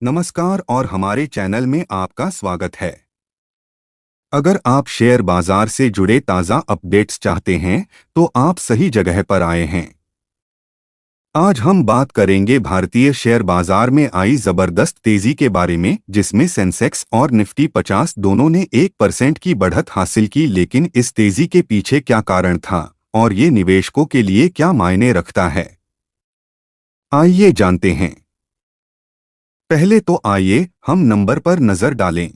नमस्कार और हमारे चैनल में आपका स्वागत है। अगर आप शेयर बाजार से जुड़े ताज़ा अपडेट्स चाहते हैं तो आप सही जगह पर आए हैं। आज हम बात करेंगे भारतीय शेयर बाजार में आई जबरदस्त तेजी के बारे में, जिसमें सेंसेक्स और निफ्टी 50 दोनों ने 1% की बढ़त हासिल की। लेकिन इस तेजी के पीछे क्या कारण था और ये निवेशकों के लिए क्या मायने रखता है, आइए जानते हैं। पहले तो आइए हम नंबर पर नजर डालें।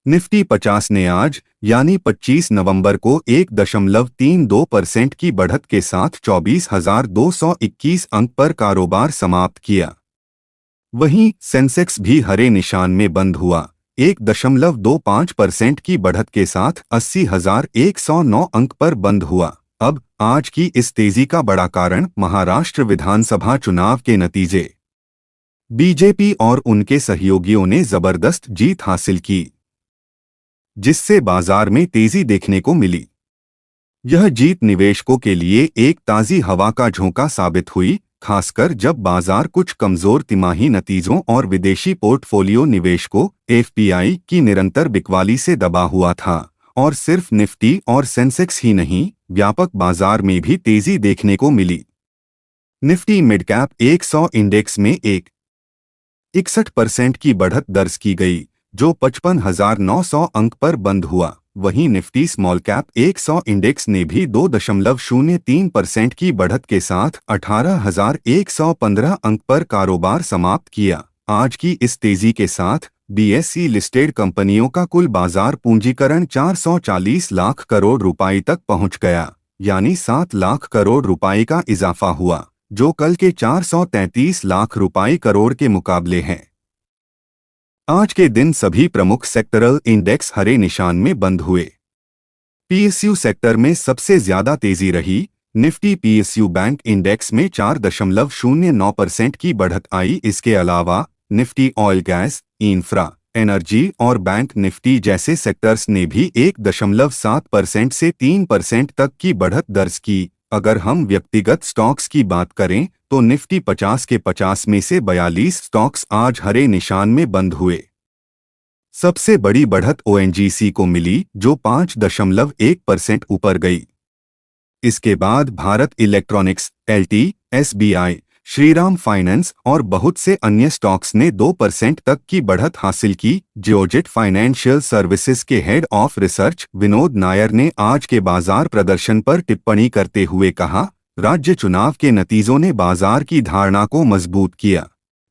निफ्टी 50 ने आज यानी 25 नवंबर को 1.32% की बढ़त के साथ 24,221 अंक पर कारोबार समाप्त किया। वहीं सेंसेक्स भी हरे निशान में बंद हुआ, 1.25% की बढ़त के साथ 80,109 अंक पर बंद हुआ। अब आज की इस तेजी का बड़ा कारण महाराष्ट्र विधानसभा चुनाव के नतीजे। बीजेपी और उनके सहयोगियों ने जबरदस्त जीत हासिल की, जिससे बाजार में तेजी देखने को मिली। यह जीत निवेशकों के लिए एक ताज़ी हवा का झोंका साबित हुई, खासकर जब बाजार कुछ कमजोर तिमाही नतीजों और विदेशी पोर्टफोलियो निवेशकों एफपीआई की निरंतर बिकवाली से दबा हुआ था। और सिर्फ निफ्टी और सेंसेक्स ही नहीं, व्यापक बाजार में भी तेजी देखने को मिली। निफ्टी मिड कैप 100 इंडेक्स में 61% की बढ़त दर्ज की गई, जो 55,900 अंक पर बंद हुआ। वहीं निफ्टी स्मॉल कैप 100 इंडेक्स ने भी 2.03% की बढ़त के साथ 18,115 अंक पर कारोबार समाप्त किया। आज की इस तेजी के साथ बीएसई लिस्टेड कंपनियों का कुल बाजार पूंजीकरण 440 लाख करोड़ रुपए तक पहुंच गया, यानी 7 लाख करोड़ रुपए का इजाफा हुआ, जो कल के 433 लाख रुपए करोड़ के मुकाबले है। आज के दिन सभी प्रमुख सेक्टरल इंडेक्स हरे निशान में बंद हुए। पीएसयू सेक्टर में सबसे ज्यादा तेजी रही। निफ्टी पीएसयू बैंक इंडेक्स में 4.09% की बढ़त आई। इसके अलावा Nifty oil gas, infra, energy और बैंक निफ्टी जैसे सेक्टर्स ने भी 1.7% से 3% तक की बढ़त दर्ज की। अगर हम व्यक्तिगत स्टॉक्स की बात करें तो निफ्टी 50 के 50 में से 42 स्टॉक्स आज हरे निशान में बंद हुए। सबसे बड़ी बढ़त ओएनजीसी को मिली, जो 5.1% ऊपर गई। इसके बाद Bharat electronics, LT, SBI, Shriram finance और बहुत से अन्य स्टॉक्स ने 2% तक की बढ़त हासिल की। जियोजेट फाइनेंशियल सर्विसेज के head of research Vinod Nair ने आज के बाजार प्रदर्शन पर टिप्पणी करते हुए कहा, राज्य चुनाव के नतीजों ने बाजार की धारणा को मजबूत किया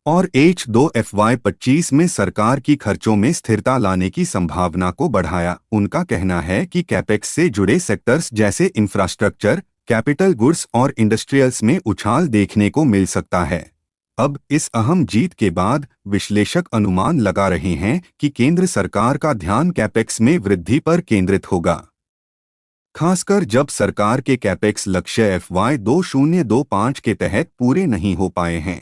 और H2 FY25 में सरकार की खर्चों में स्थिरता लाने की संभावना को बढ़ाया। उनका कहना है कि कैपेक्स से जुड़े सेक्टर्स जैसे इंफ्रास्ट्रक्चर, कैपिटल गुड्स और इंडस्ट्रियल्स में उछाल देखने को मिल सकता है। अब इस अहम जीत के बाद विश्लेषक अनुमान लगा रहे हैं कि केंद्र सरकार का ध्यान कैपेक्स में वृद्धि पर केंद्रित होगा, खासकर जब सरकार के कैपेक्स लक्ष्य FY 2025 के तहत पूरे नहीं हो पाए हैं।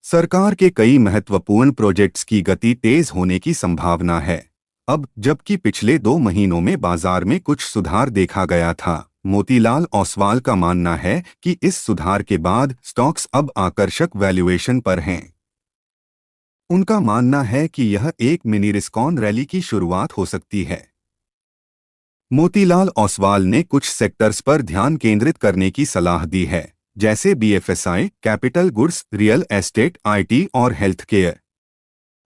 सरकार के कई महत्वपूर्ण प्रोजेक्ट्स की गति तेज होने की संभावना है। अब जबकि पिछले 2 महीनों में बाजार में कुछ सुधार देखा गया था, मोतीलाल ओसवाल का मानना है कि इस सुधार के बाद स्टॉक्स अब आकर्षक वैल्यूएशन पर हैं। उनका मानना है कि यह एक मिनी रिस्कॉन रैली की शुरुआत हो सकती है। मोतीलाल ओसवाल ने कुछ सेक्टर्स पर ध्यान केंद्रित करने की सलाह दी है, जैसे BFSI, capital goods, real estate, IT और हेल्थ केयर।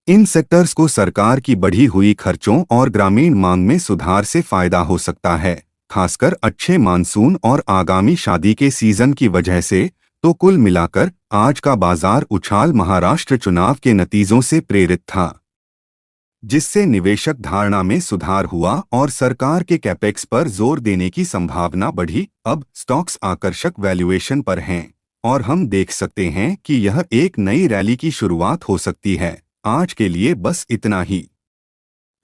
इन सेक्टर्स को सरकार की बढ़ी हुई खर्चों और ग्रामीण मांग में सुधार से फायदा हो सकता है, खासकर अच्छे मानसून और आगामी शादी के सीजन की वजह से। तो कुल मिलाकर आज का बाजार उछाल महाराष्ट्र चुनाव के नतीजों से प्रेरित था, जिससे निवेशक धारणा में सुधार हुआ और सरकार के कैपेक्स पर जोर देने की संभावना बढ़ी। अब स्टॉक्स आकर्षक वैल्यूएशन पर हैं और हम देख सकते हैं कि यह एक नई रैली की शुरुआत हो सकती है। आज के लिए बस इतना ही।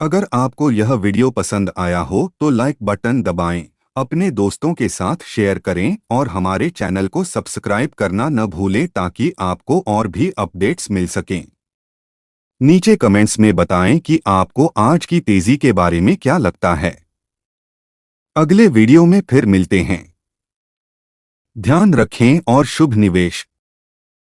अगर आपको यह वीडियो पसंद आया हो तो लाइक बटन दबाएं, अपने दोस्तों के साथ शेयर करें और हमारे चैनल को सब्सक्राइब करना न भूलें ताकि आपको और भी अपडेट्स मिल सकें। नीचे कमेंट्स में बताएं कि आपको आज की तेजी के बारे में क्या लगता है। अगले वीडियो में फिर मिलते हैं। ध्यान रखें और शुभ निवेश।